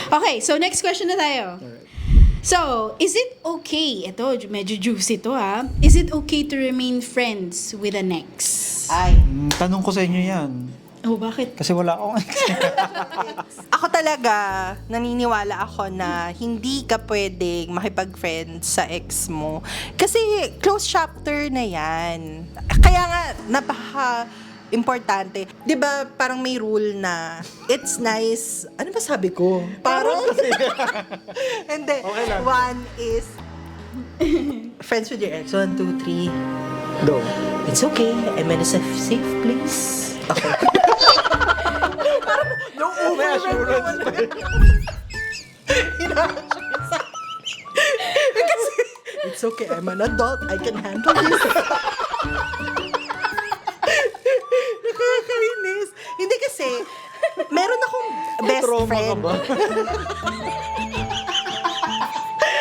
Okay, so next question na tayo. Alright. So, is it okay, ito, medyo juicy to ha, is it okay to remain friends with an ex? Ay, Tanong ko sa inyo yan. Oh, bakit? Kasi wala akong ako talaga, naniniwala ako na hindi ka pwedeng makipag-friends sa ex mo. Kasi close chapter na yan. Kaya nga, importante. 'Di ba parang may rule na it's nice. Ano ba sabi ko? Parang hindi. Okay lang. One is friends with your ex. 1, 2, 3. Go. It's okay. I'm in a safe place. Okay. No May assurance pa yun. Kasi, it's okay. I'm an adult. I can handle this. Nakakainis. Hindi kasi, meron akong best Trauma ka friend. ba?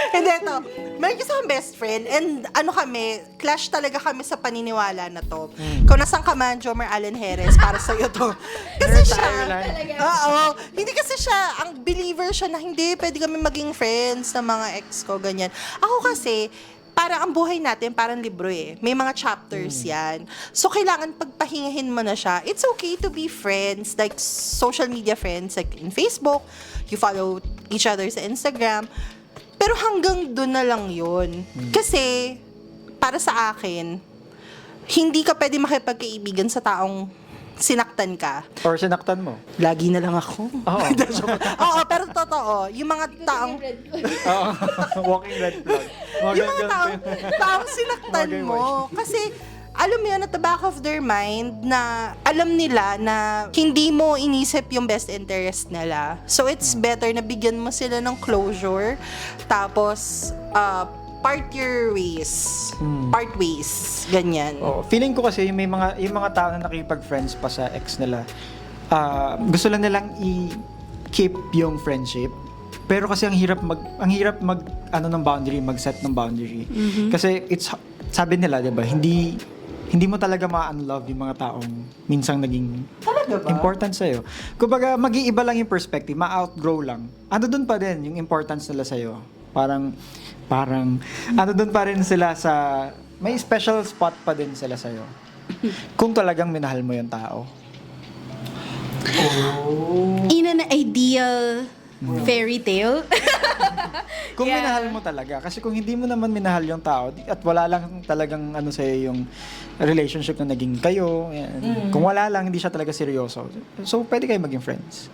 Hindi, ito. Meron kasi akong best friend and ano kami, clash talaga kami sa paniniwala na to. Kung nasaan ka man, Jomer Allen Jerez, para sa'yo to. Kasi siya, oo, hindi kasi siya, ang believer siya na hindi, pwede kami maging friends ng mga ex ko, ganyan. Ako kasi, para ang buhay natin, parang libro eh. May mga chapters yan. So, kailangan pagpahingahin mo na siya. It's okay to be friends, like social media friends, like in Facebook, you follow each other sa Instagram. Pero hanggang doon na lang yun. Kasi, para sa akin, hindi ka pwede makipagkaibigan sa taong sinaktan ka. Or sinaktan mo. Lagi na lang ako. Oo. Oo, pero totoo. Yung mga taong... Oo. Walking red flag. yung mga taong sinaktan Mga mo. Kasi, alam mo yun, at the back of their mind, na alam nila na hindi mo inisip yung best interest nila. So, it's better na bigyan mo sila ng closure. Tapos, part your ways. Part ways. Ganyan. Oh, feeling ko kasi yung mga tao na nakipag-friends pa sa ex nila, gusto lang nilang i-keep yung friendship. Pero kasi ang hirap mag ng boundary, mag-set ng boundary. Kasi sabi nila, 'di ba, hindi mo talaga ma-unlove yung mga taong minsang naging important sa'yo. Kumbaga, mag-iiba lang yung perspective, ma-outgrow lang. Ano dun pa din yung importance nila sa'yo? Parang, ano dun pa rin sila sa, may special spot pa din sila sa'yo. Kung talagang minahal mo yung tao. In an ideal fairy tale. Kung Yeah. minahal mo talaga. Kasi kung hindi mo naman minahal yung tao, at wala lang talagang ano sa'yo yung relationship na naging kayo, yan. Kung wala lang, hindi siya talaga seryoso. So, pwede kayo maging friends.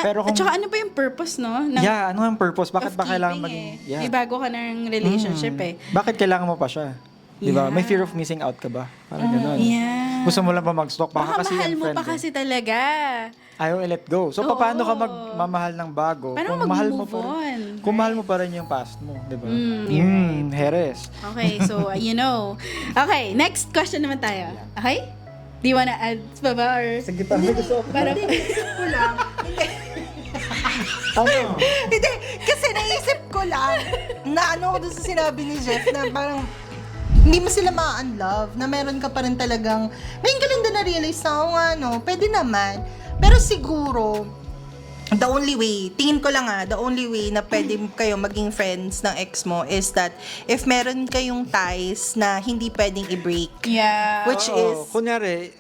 Pero At kung- saka ano ba yung purpose, no? Yeah, ano ang purpose? Bakit of ba kailangan keeping maging... Yeah. May bago ka ng relationship eh. Bakit kailangan mo pa siya? Di ba? Yeah. May fear of missing out ka ba? Parang gano'n. Yeah. Gusto mo lang ba mag-stalk? Baka kasi mahal mo unfriend pa eh. kasi talaga. Ayaw i-let go. So, Oo. paano ka magmamahal ng bago? Paano Kung mahal mo mag-move pa rin, on? kung mahal mo pa rin yung past mo, di ba? you're Heres. Okay, so you know. Okay, next question naman tayo. Okay? Do you wanna add pa ba or... Sige pa, may gusto ko. Para ko lang. Ano? Hindi, kasi naisip ko lang na ano ko dun sa sinabi ni Jeff na parang hindi mo sila ma-unlove, na meron ka pa rin talagang, ngayon ka lang din na-realize na, pwede naman. Pero siguro, the only way, tingin ko lang the only way na pwede kayo maging friends ng ex mo is that if meron kayong ties na hindi pwedeng i-break. Yeah. Which Oo. is, Kunyari,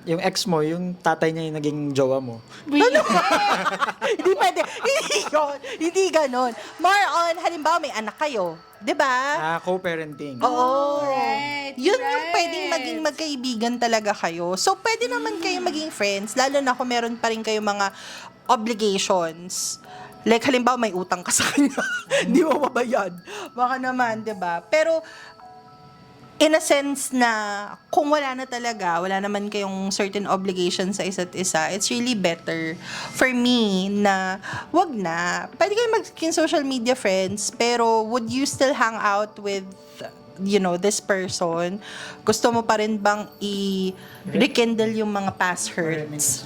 yung ex mo, yung tatay niya yung naging jowa mo. hindi pwede. Hindi yun. Hindi ganon. More on, halimbawa may anak kayo. 'Di ba? Co-parenting. Oo. Right, Yun yung right. pwedeng maging magkaibigan talaga kayo. So, pwede naman kayo maging friends, lalo na kung meron pa rin kayo mga obligations. Like, halimbawa, may utang ka sa kanya. Hindi mo mabayad. Baka naman, di ba? Pero, in a sense na kung wala na talaga, wala naman kayong certain obligations sa isa't isa, it's really better for me na wag na. Pwede kayo maging social media friends, pero would you still hang out with this person, gusto mo pa rin bang i-rekindle yung mga past hurts?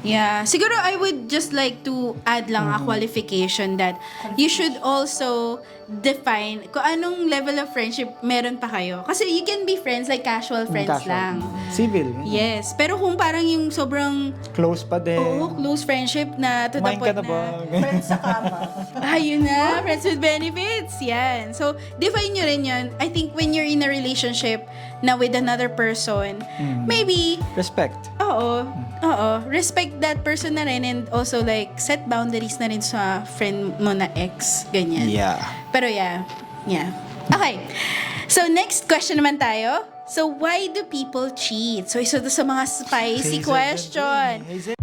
Yeah. Siguro I would just like to add lang a qualification that you should also define kung anong level of friendship meron pa kayo. Kasi you can be friends like casual friends lang. Civil. Yes. Pero kung parang yung sobrang Close pa din. close friendship na to the Kumain ka point na ba? Friends sa kama. Ayun na, friends with benefits. Yan. So, define nyo rin yun. I think when you're in a relationship na with another person, maybe, Respect. oo, respect that person na rin and also like set boundaries na rin sa friend mo na ex. Ganyan. Yeah. Pero yeah. Okay. So, next question naman tayo. So, why do people cheat? So, isa to sa mga spicy question.